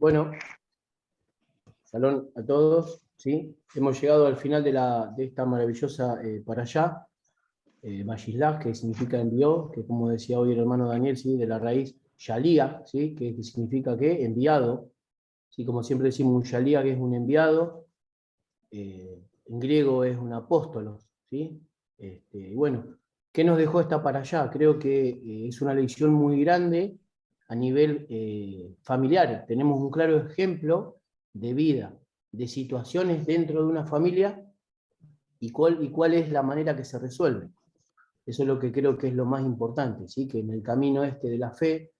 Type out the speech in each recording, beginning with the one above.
Bueno, salón a todos, ¿sí? Hemos llegado al final de esta maravillosa parashá, Vayishlach, que significa envió, que como decía hoy el hermano Daniel, ¿sí? De la raíz Shalía, ¿sí? Que significa ¿qué? Enviado, ¿sí? Como siempre decimos, un Shalía que es un enviado, en griego es un apóstolo, ¿sí? Y bueno, ¿qué nos dejó esta parashá? Creo que es una lección muy grande a nivel familiar. Tenemos un claro ejemplo de vida, de situaciones dentro de una familia y cuál es la manera que se resuelve. Eso es lo que creo que es lo más importante, ¿sí? Que en el camino de la fe,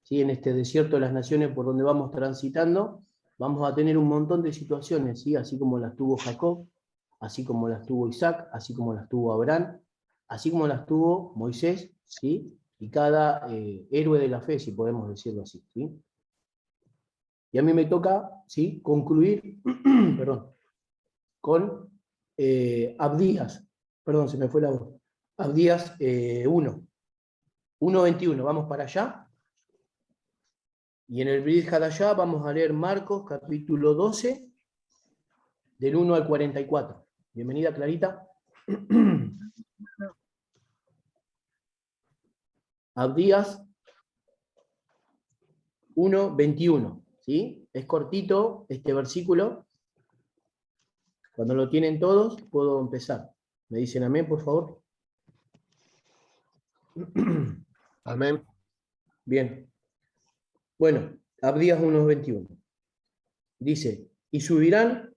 ¿sí? En este desierto de las naciones por donde vamos transitando, vamos a tener un montón de situaciones, ¿sí? Así como las tuvo Jacob, así como las tuvo Isaac, así como las tuvo Abraham, así como las tuvo Moisés, ¿sí? Y cada héroe de la fe, si podemos decirlo así, ¿sí? Y a mí me toca, ¿sí? Concluir perdón, con Abdías. Perdón, se me fue la voz. Abdías 1:21. Vamos para allá. Y en el Brit Hadashah vamos a leer Marcos, capítulo 12, del 1 al 44. Bienvenida, Clarita. Abdías 1:21. ¿Sí? Es cortito este versículo. Cuando lo tienen todos, puedo empezar. ¿Me dicen amén, por favor? Amén. Bien. Bueno, Abdías 1:21. Dice, y subirán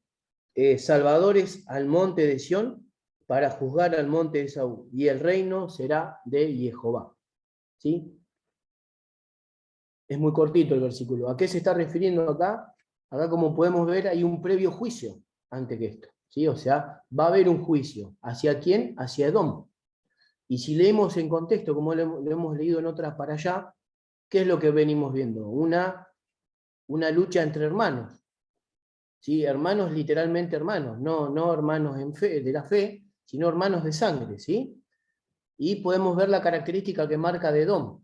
salvadores al monte de Sión para juzgar al monte de Saúl, y el reino será de Jehová. ¿Sí? Es muy cortito el versículo. ¿A qué se está refiriendo acá? Acá, como podemos ver, hay un previo juicio antes que esto. ¿Sí? O sea, va a haber un juicio. ¿Hacia quién? Hacia Edom. Y si leemos en contexto, como lo hemos leído en otras para allá, ¿qué es lo que venimos viendo? Una lucha entre hermanos. ¿Sí? Hermanos, literalmente hermanos, no hermanos de la fe, sino hermanos de sangre, ¿sí? Y podemos ver la característica que marca de Edom,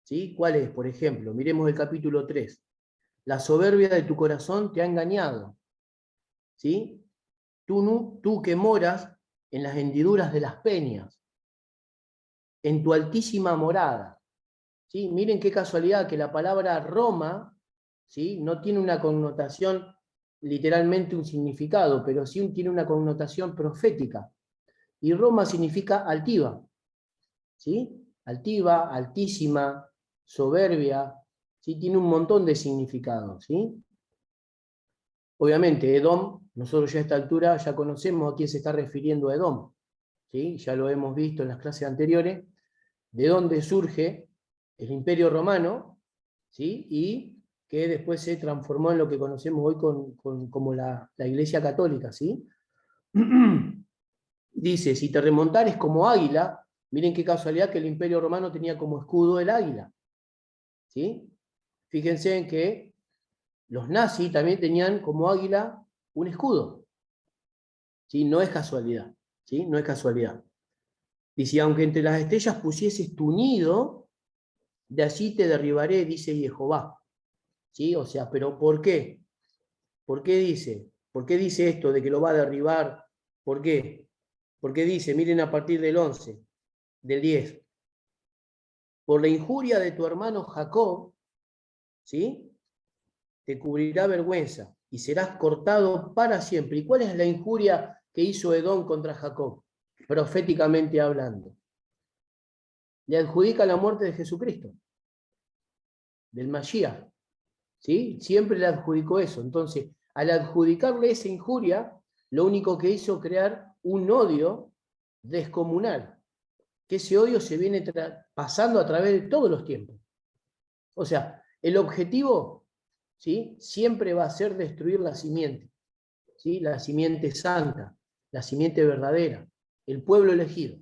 ¿sí? ¿Cuál es? Por ejemplo, miremos el capítulo 3. La soberbia de tu corazón te ha engañado, ¿sí? Tú que moras en las hendiduras de las peñas, en tu altísima morada, ¿sí? Miren qué casualidad que la palabra Roma, ¿sí? No tiene una connotación literalmente un significado, pero sí tiene una connotación profética. Y Roma significa altiva, ¿sí? Altiva, altísima, soberbia, ¿sí? Tiene un montón de significados, ¿sí? Obviamente, Edom, nosotros ya a esta altura ya conocemos a quién se está refiriendo Edom, ¿sí? Ya lo hemos visto en las clases anteriores, de dónde surge el Imperio Romano, ¿sí? Y que después se transformó en lo que conocemos hoy como la Iglesia Católica, ¿sí? Dice, si te remontares como águila, miren qué casualidad que el Imperio Romano tenía como escudo el águila, ¿sí? Fíjense en que los nazis también tenían como águila un escudo, ¿sí? No es casualidad, ¿sí? No es casualidad. Dice, aunque entre las estrellas pusieses tu nido, de allí te derribaré, dice Jehová. ¿Sí? O sea, ¿pero por qué? ¿Por qué dice? ¿Por qué dice esto de que lo va a derribar? ¿Por qué? Porque dice, miren a partir del 11, del 10. Por la injuria de tu hermano Jacob, ¿sí? Te cubrirá vergüenza y serás cortado para siempre. ¿Y cuál es la injuria que hizo Edom contra Jacob? Proféticamente hablando. Le adjudica la muerte de Jesucristo, del Mashiach, ¿sí? Siempre le adjudicó eso. Entonces, al adjudicarle esa injuria, lo único que hizo crear un odio descomunal, que ese odio se viene pasando a través de todos los tiempos. O sea, el objetivo, ¿sí? Siempre va a ser destruir la simiente, ¿sí? La simiente santa, la simiente verdadera, el pueblo elegido,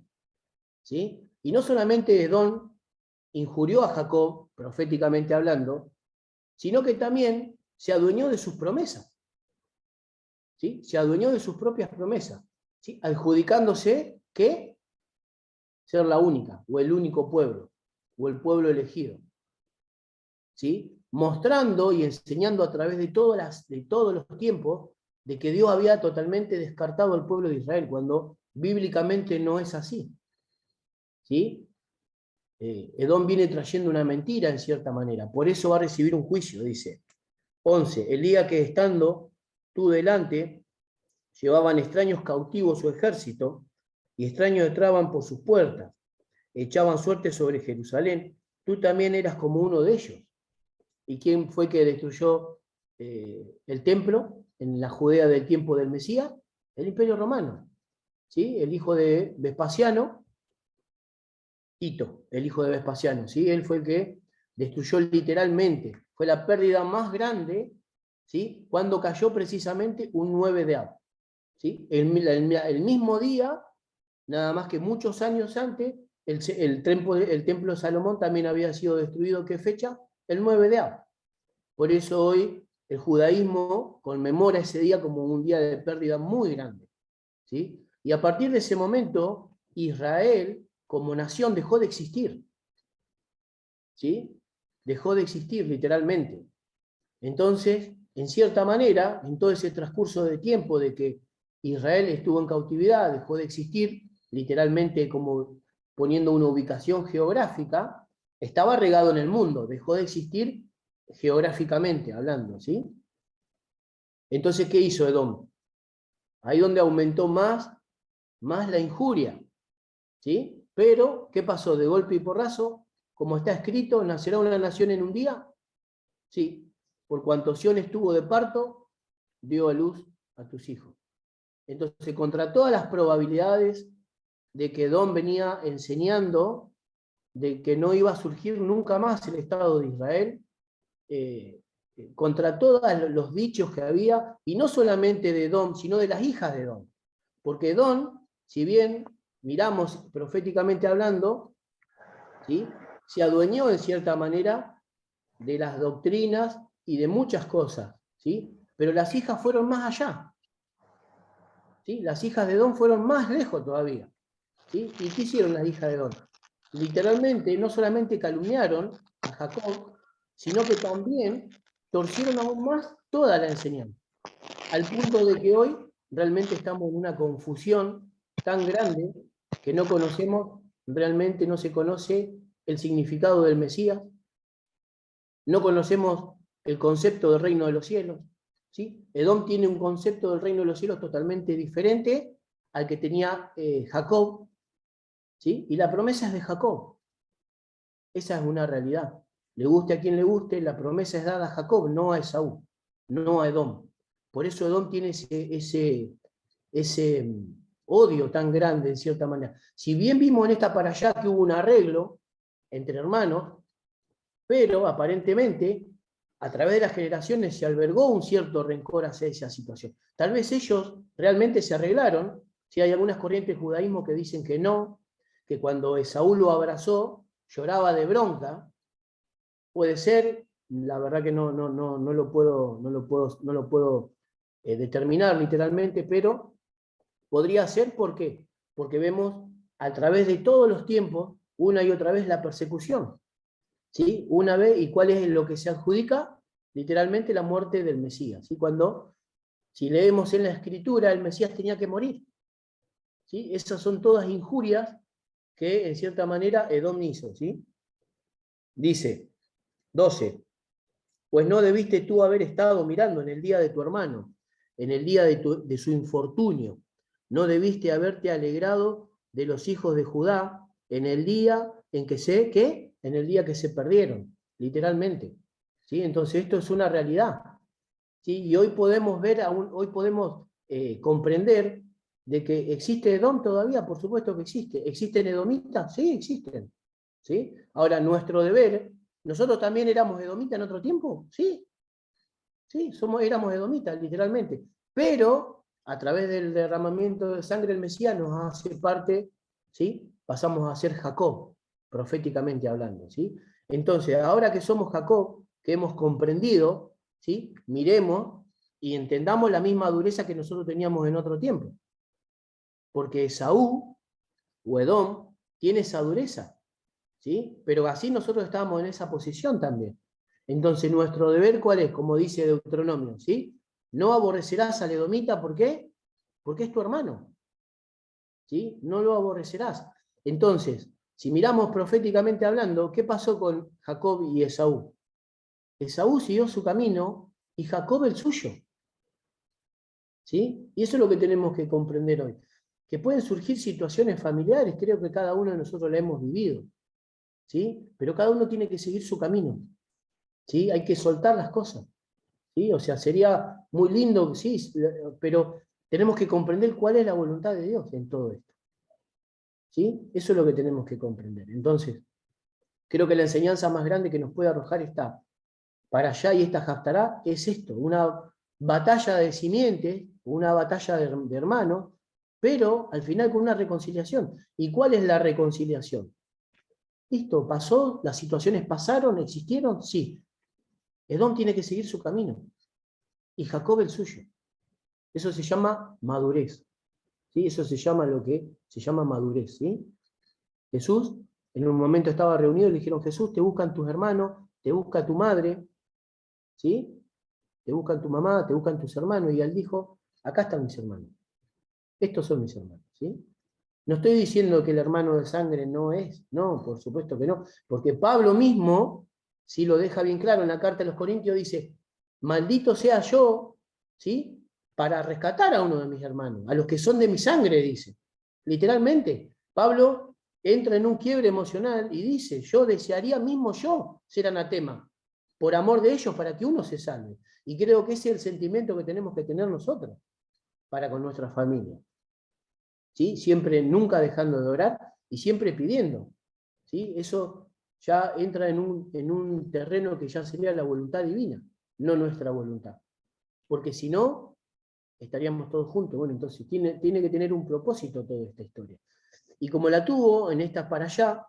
¿sí? Y no solamente Edom injurió a Jacob, proféticamente hablando, sino que también se adueñó de sus promesas, ¿sí? Se adueñó de sus propias promesas, ¿sí? Adjudicándose que ser la única, o el único pueblo, o el pueblo elegido, ¿sí? mostrando y enseñando a través de todos los tiempos de que Dios había totalmente descartado al pueblo de Israel, cuando bíblicamente no es así. ¿Sí? Edom viene trayendo una mentira en cierta manera, por eso va a recibir un juicio, dice. 11. El día que estando tú delante, llevaban extraños cautivos su ejército, y extraños entraban por sus puertas, echaban suerte sobre Jerusalén, tú también eras como uno de ellos. ¿Y quién fue que destruyó el templo en la Judea del tiempo del Mesías? El Imperio Romano. ¿Sí? El hijo de Vespasiano, Tito, el hijo de Vespasiano. ¿Sí? Él fue el que destruyó literalmente. Fue la pérdida más grande, ¿sí? Cuando cayó precisamente un 9 de Av. ¿Sí? El mismo día, nada más que muchos años antes, el templo de Salomón también había sido destruido. ¿Qué fecha? El 9 de Av. Por eso hoy el judaísmo conmemora ese día como un día de pérdida muy grande. ¿Sí? Y a partir de ese momento, Israel como nación dejó de existir. ¿Sí? Dejó de existir literalmente. Entonces, en cierta manera, en todo ese transcurso de tiempo de que Israel estuvo en cautividad, dejó de existir, literalmente como poniendo una ubicación geográfica, estaba regado en el mundo, dejó de existir geográficamente hablando, ¿sí? Entonces, ¿qué hizo Edom? Ahí donde aumentó más la injuria, ¿sí? Pero, ¿qué pasó? De golpe y porrazo, como está escrito, ¿nacerá una nación en un día? Sí, por cuanto Sión estuvo de parto, dio a luz a tus hijos. Entonces, contra todas las probabilidades de que Edom venía enseñando de que no iba a surgir nunca más el Estado de Israel, contra todos los dichos que había, y no solamente de Edom, sino de las hijas de Edom. Porque Edom, si bien miramos proféticamente hablando, ¿sí? Se adueñó en cierta manera de las doctrinas y de muchas cosas, ¿sí? Pero las hijas fueron más allá. ¿Sí? Las hijas de Edom fueron más lejos todavía. ¿Sí? ¿Y qué hicieron las hijas de Edom? Literalmente, no solamente calumniaron a Jacob, sino que también torcieron aún más toda la enseñanza. Al punto de que hoy realmente estamos en una confusión tan grande que no conocemos, realmente no se conoce el significado del Mesías, no conocemos el concepto del reino de los cielos. ¿Sí? Edom tiene un concepto del reino de los cielos totalmente diferente al que tenía Jacob, ¿sí? Y la promesa es de Jacob. Esa es una realidad. Le guste a quien le guste, la promesa es dada a Jacob, no a Esaú, no a Edom. Por eso Edom tiene ese odio tan grande, en cierta manera. Si bien vimos en esta para allá que hubo un arreglo entre hermanos, pero aparentemente a través de las generaciones se albergó un cierto rencor hacia esa situación. Tal vez ellos realmente se arreglaron, si hay algunas corrientes de judaísmo que dicen que no, que cuando Esaú lo abrazó, lloraba de bronca. Puede ser, la verdad que no lo puedo determinar literalmente, pero podría ser. ¿Por qué? Porque vemos a través de todos los tiempos, una y otra vez, la persecución. ¿Sí? Una vez, ¿y cuál es lo que se adjudica? Literalmente la muerte del Mesías. ¿Sí? Si leemos en la Escritura, el Mesías tenía que morir. ¿Sí? Esas son todas injurias que, en cierta manera, Edom hizo. ¿Sí? Dice, 12. Pues no debiste tú haber estado mirando en el día de tu hermano, en el día de su infortunio. No debiste haberte alegrado de los hijos de Judá en el día en que en el día que se perdieron, literalmente. ¿Sí? Entonces esto es una realidad. ¿Sí? Y hoy podemos hoy podemos comprender de que existe Edom todavía. Por supuesto que existe. ¿Existen edomitas? Sí, existen. ¿Sí? Ahora, nuestro deber, ¿nosotros también éramos edomitas en otro tiempo? Sí, sí, éramos edomitas, literalmente. Pero a través del derramamiento de sangre del Mesías nos hace parte, ¿sí? Pasamos a ser Jacob, proféticamente hablando, ¿sí? Entonces, ahora que somos Jacob, que hemos comprendido, ¿sí? Miremos y entendamos la misma dureza que nosotros teníamos en otro tiempo. Porque Esaú o Edom tiene esa dureza, ¿sí? Pero así nosotros estábamos en esa posición también. Entonces, nuestro deber, ¿cuál es? Como dice Deuteronomio, ¿sí? No aborrecerás al edomita, ¿por qué? Porque es tu hermano, ¿sí? No lo aborrecerás. Entonces, si miramos proféticamente hablando, ¿qué pasó con Jacob y Esaú? Esaú siguió su camino y Jacob el suyo, ¿sí? Y eso es lo que tenemos que comprender hoy. Que pueden surgir situaciones familiares, creo que cada uno de nosotros la hemos vivido, ¿sí? Pero cada uno tiene que seguir su camino, ¿sí? Hay que soltar las cosas, ¿sí? O sea, sería muy lindo, sí, pero tenemos que comprender cuál es la voluntad de Dios en todo esto, ¿sí? Eso es lo que tenemos que comprender. Entonces, creo que la enseñanza más grande que nos puede arrojar esta para allá y esta Haftará es esto, una batalla de simientes, una batalla de hermanos, pero al final con una reconciliación. ¿Y cuál es la reconciliación? Listo, pasó, las situaciones pasaron, existieron, sí. Edom tiene que seguir su camino y Jacob el suyo. Eso se llama madurez, ¿sí? Eso se llama lo que se llama madurez, ¿sí? Jesús en un momento estaba reunido y le dijeron, Jesús, te buscan tus hermanos, te busca tu madre, ¿sí? Te buscan tu mamá, te buscan tus hermanos, y él dijo, acá están mis hermanos, estos son mis hermanos, ¿sí? No estoy diciendo que el hermano de sangre no es, no, por supuesto que no, porque Pablo mismo, si lo deja bien claro en la carta a los Corintios, dice, maldito sea yo, ¿sí? Para rescatar a uno de mis hermanos, a los que son de mi sangre, dice. Literalmente, Pablo entra en un quiebre emocional y dice, yo desearía mismo yo ser anatema, por amor de ellos, para que uno se salve. Y creo que ese es el sentimiento que tenemos que tener nosotros para con nuestra familia, ¿sí? Siempre, nunca dejando de orar y siempre pidiendo, ¿sí? Eso ya entra en un terreno que ya sería la voluntad divina, no nuestra voluntad. Porque si no, estaríamos todos juntos. Bueno, entonces tiene que tener un propósito toda esta historia. Y como la tuvo en estas para allá,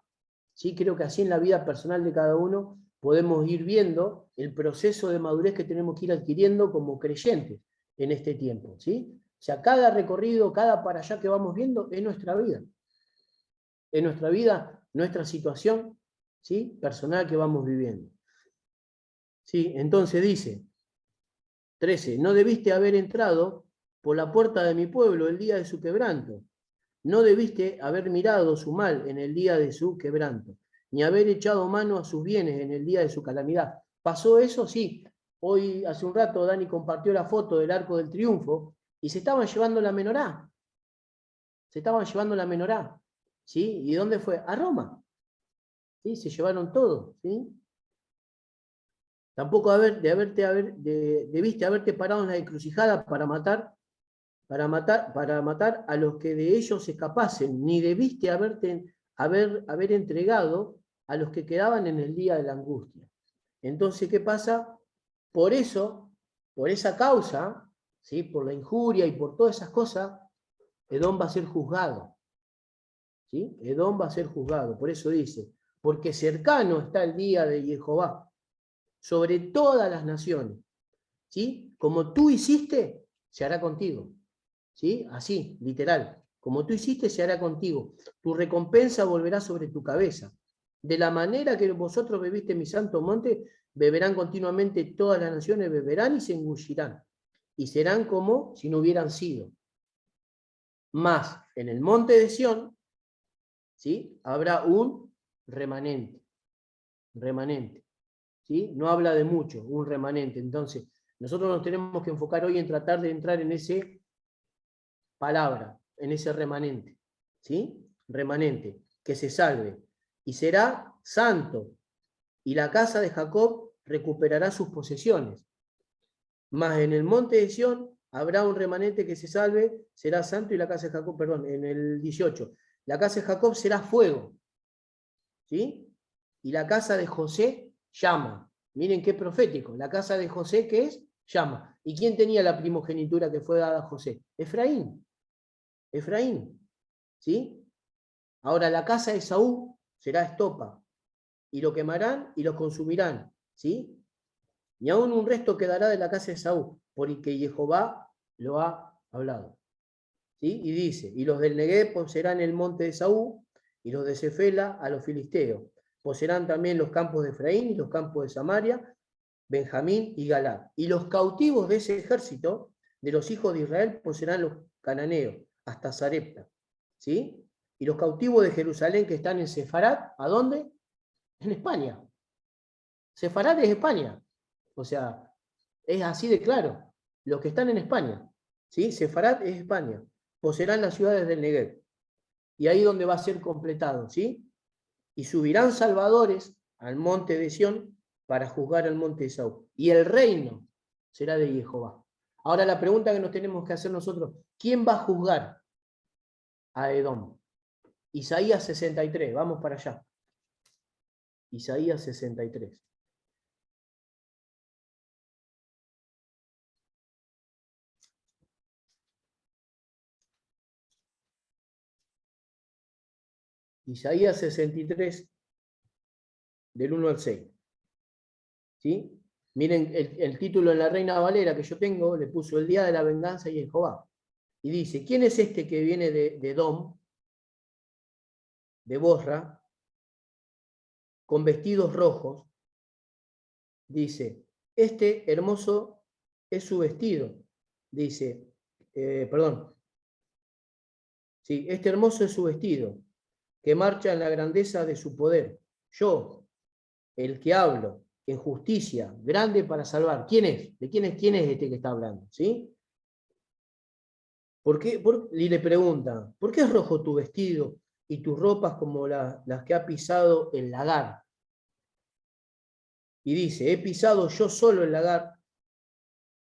¿sí? Creo que así en la vida personal de cada uno podemos ir viendo el proceso de madurez que tenemos que ir adquiriendo como creyentes en este tiempo, ¿sí? O sea, cada recorrido, cada para allá que vamos viendo es nuestra vida. Es nuestra vida, nuestra situación, ¿sí? Personal que vamos viviendo. ¿Sí? Entonces dice, 13, no debiste haber entrado por la puerta de mi pueblo el día de su quebranto. No debiste haber mirado su mal en el día de su quebranto, ni haber echado mano a sus bienes en el día de su calamidad. ¿Pasó eso? Sí. Hoy, hace un rato, Dani compartió la foto del Arco del Triunfo y se estaban llevando la menorá. Se estaban llevando la menorá. ¿Sí? ¿Y dónde fue? A Roma. ¿Sí? Se llevaron todo. ¿Sí? Tampoco debiste haberte parado en la encrucijada para matar a los que de ellos escapasen, ni debiste haber entregado a los que quedaban en el día de la angustia. Entonces, ¿qué pasa? Por eso, por esa causa, ¿sí? Por la injuria y por todas esas cosas, Edom va a ser juzgado. ¿Sí? Edom va a ser juzgado. Por eso dice, porque cercano está el día de Jehová sobre todas las naciones. ¿Sí? Como tú hiciste, se hará contigo. ¿Sí? Así, literal. Como tú hiciste, se hará contigo. Tu recompensa volverá sobre tu cabeza. De la manera que vosotros bebiste en mi santo monte, beberán continuamente todas las naciones, beberán y se engullirán. Y serán como si no hubieran sido. Más en el monte de Sión, ¿sí? Habrá un remanente. Remanente. ¿Sí? No habla de mucho, un remanente. Entonces, nosotros nos tenemos que enfocar hoy en tratar de entrar en ese palabra, en ese remanente, ¿sí? Remanente, que se salve, y será santo, y la casa de Jacob recuperará sus posesiones. Mas en el monte de Sión habrá un remanente que se salve, será santo, y la casa de Jacob, perdón, en el 18, la casa de Jacob será fuego, ¿sí? Y la casa de José llama. Miren qué profético, la casa de José, ¿qué es? Llama. ¿Y quién tenía la primogenitura que fue dada a José? Efraín. Efraín, ¿sí? Ahora la casa de Saúl será estopa, y lo quemarán y lo consumirán, ¿sí? Y aún un resto quedará de la casa de Saúl, porque Jehová lo ha hablado, ¿sí? Y dice, y los del Negueb poseerán el monte de Saúl, y los de Cefela a los filisteos. Poseerán también los campos de Efraín y los campos de Samaria, Benjamín y Galad. Y los cautivos de ese ejército, de los hijos de Israel, pues serán los cananeos, hasta Sarepta. ¿Sí? Y los cautivos de Jerusalén que están en Sefarat, ¿a dónde? En España. Sefarat es España. O sea, es así de claro. Los que están en España. ¿Sí? Sefarat es España. Poseerán las ciudades del Negev. Y ahí donde va a ser completado. ¿Sí? Y subirán salvadores al monte de Sión para juzgar al monte de Saúl. Y el reino será de Jehová. Ahora la pregunta que nos tenemos que hacer nosotros, ¿quién va a juzgar a Edom? Isaías 63, vamos para allá. Isaías 63. Isaías 63, del 1 al 6. ¿Sí? Miren, el título en la Reina Valera que yo tengo, le puso el día de la venganza y Jehová. Y dice, ¿quién es este que viene de Edom, de Bosra, con vestidos rojos? Dice, este hermoso es su vestido. Dice, perdón. Sí, este hermoso es su vestido, que marcha en la grandeza de su poder. Yo, el que hablo en justicia, grande para salvar. ¿Quién es? ¿De quién es este que está hablando? ¿Sí? Y le pregunta, ¿por qué es rojo tu vestido y tus ropas como las que ha pisado el lagar? Y dice, he pisado yo solo el lagar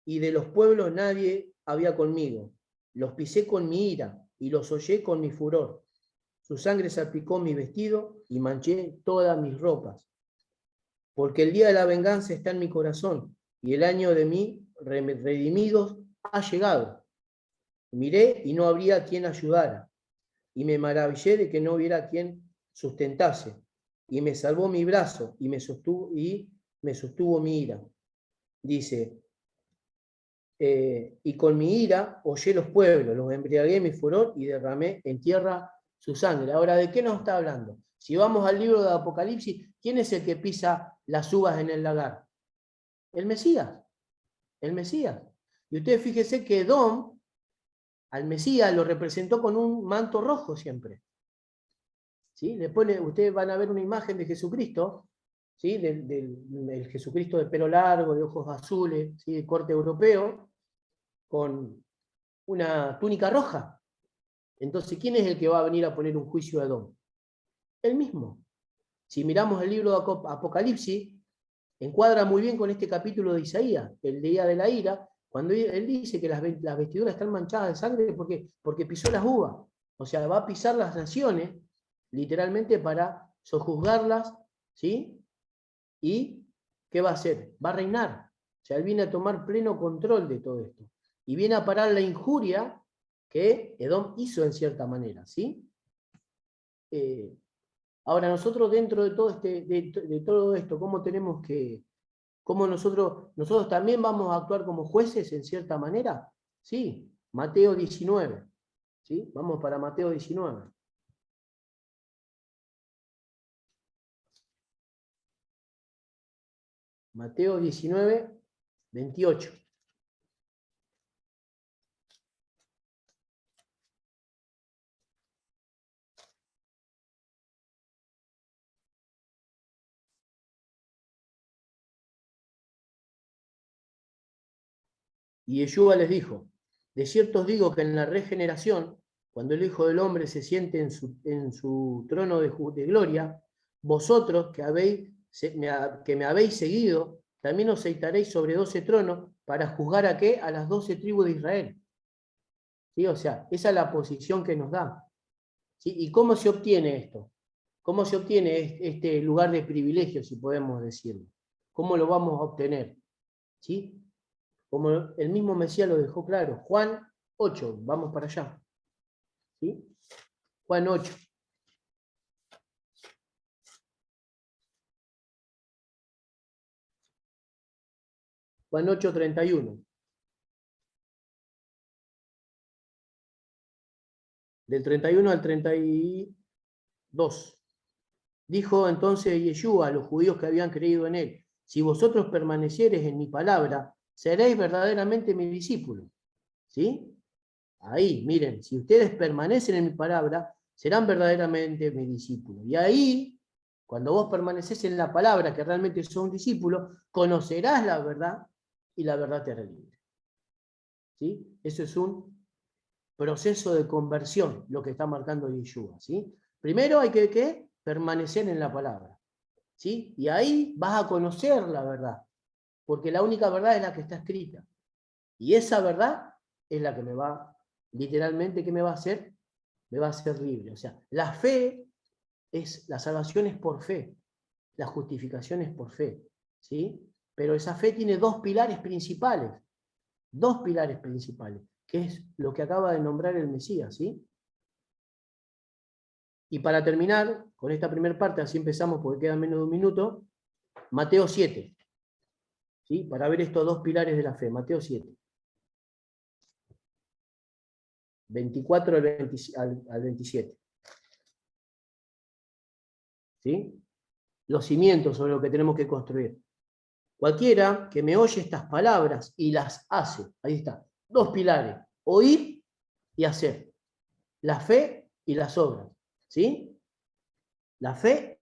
y de los pueblos nadie había conmigo. Los pisé con mi ira y los hollé con mi furor. Su sangre salpicó mi vestido y manché todas mis ropas. Porque el día de la venganza está en mi corazón y el año de mí redimidos ha llegado. Miré y no habría quien ayudara, y me maravillé de que no hubiera quien sustentase, y me salvó mi brazo y me sostuvo mi ira. Dice, y con mi ira hollé los pueblos, los embriagué mi furor y derramé en tierra su sangre. Ahora, ¿de qué nos está hablando? Si vamos al libro de Apocalipsis, ¿quién es el que pisa las uvas en el lagar? El Mesías, el Mesías. Y ustedes fíjense que Edom, al Mesías, lo representó con un manto rojo siempre. ¿Sí? Después ustedes van a ver una imagen de Jesucristo, ¿sí? del Jesucristo de pelo largo, de ojos azules, ¿sí? De corte europeo, con una túnica roja. Entonces, ¿quién es el que va a venir a poner un juicio a Edom? Él mismo. Si miramos el libro de Apocalipsis, encuadra muy bien con este capítulo de Isaías, el día de la ira, cuando él dice que las vestiduras están manchadas de sangre porque pisó las uvas. O sea, va a pisar las naciones, literalmente, para sojuzgarlas, ¿sí? ¿Y qué va a hacer? Va a reinar. O sea, él viene a tomar pleno control de todo esto. Y viene a parar la injuria que Edom hizo en cierta manera, ¿sí? Ahora, nosotros dentro de todo esto, ¿cómo tenemos cómo nosotros también vamos a actuar como jueces en cierta manera? Sí, Mateo 19, ¿sí? Vamos para Mateo 19. Mateo 19, 28. Y Yeshua les dijo, de cierto os digo que en la regeneración, cuando el Hijo del Hombre se siente en su trono de gloria, vosotros que me habéis seguido, también os sentaréis sobre 12 tronos para juzgar a qué? A las 12 tribus de Israel. ¿Sí? O sea, esa es la posición que nos da. ¿Sí? ¿Y cómo se obtiene esto? ¿Cómo se obtiene este lugar de privilegio, si podemos decirlo? ¿Cómo lo vamos a obtener? ¿Sí? Como el mismo Mesías lo dejó claro. Juan 8, vamos para allá. ¿Sí? Juan 8. Juan 8, 31. Del 31 al 32. Dijo entonces Yeshua a los judíos que habían creído en él, si vosotros permaneciereis en mi palabra, seréis verdaderamente mis discípulos. ¿Sí? Ahí, miren, si ustedes permanecen en mi palabra, serán verdaderamente mis discípulos. Y ahí, cuando vos permaneces en la palabra, que realmente sos un discípulo, conocerás la verdad y la verdad te hará libre. ¿Sí? Eso es un proceso de conversión, lo que está marcando Yeshua. ¿Sí? Primero hay que permanecer en la palabra. ¿Sí? Y ahí vas a conocer la verdad, porque la única verdad es la que está escrita. Y esa verdad es la que me va, literalmente, ¿qué me va a hacer? Me va a hacer libre. O sea, la fe la salvación es por fe, la justificación es por fe. ¿Sí? Pero esa fe tiene dos pilares principales, que es lo que acaba de nombrar el Mesías. ¿Sí? Y para terminar con esta primera parte, así empezamos porque queda menos de un minuto, Mateo 7. ¿Sí? Para ver estos dos pilares de la fe, Mateo 7. 24 al 27. ¿Sí? Los cimientos sobre lo que tenemos que construir. Cualquiera que me oye estas palabras y las hace, ahí está, dos pilares, oír y hacer. La fe y las obras. ¿Sí? La fe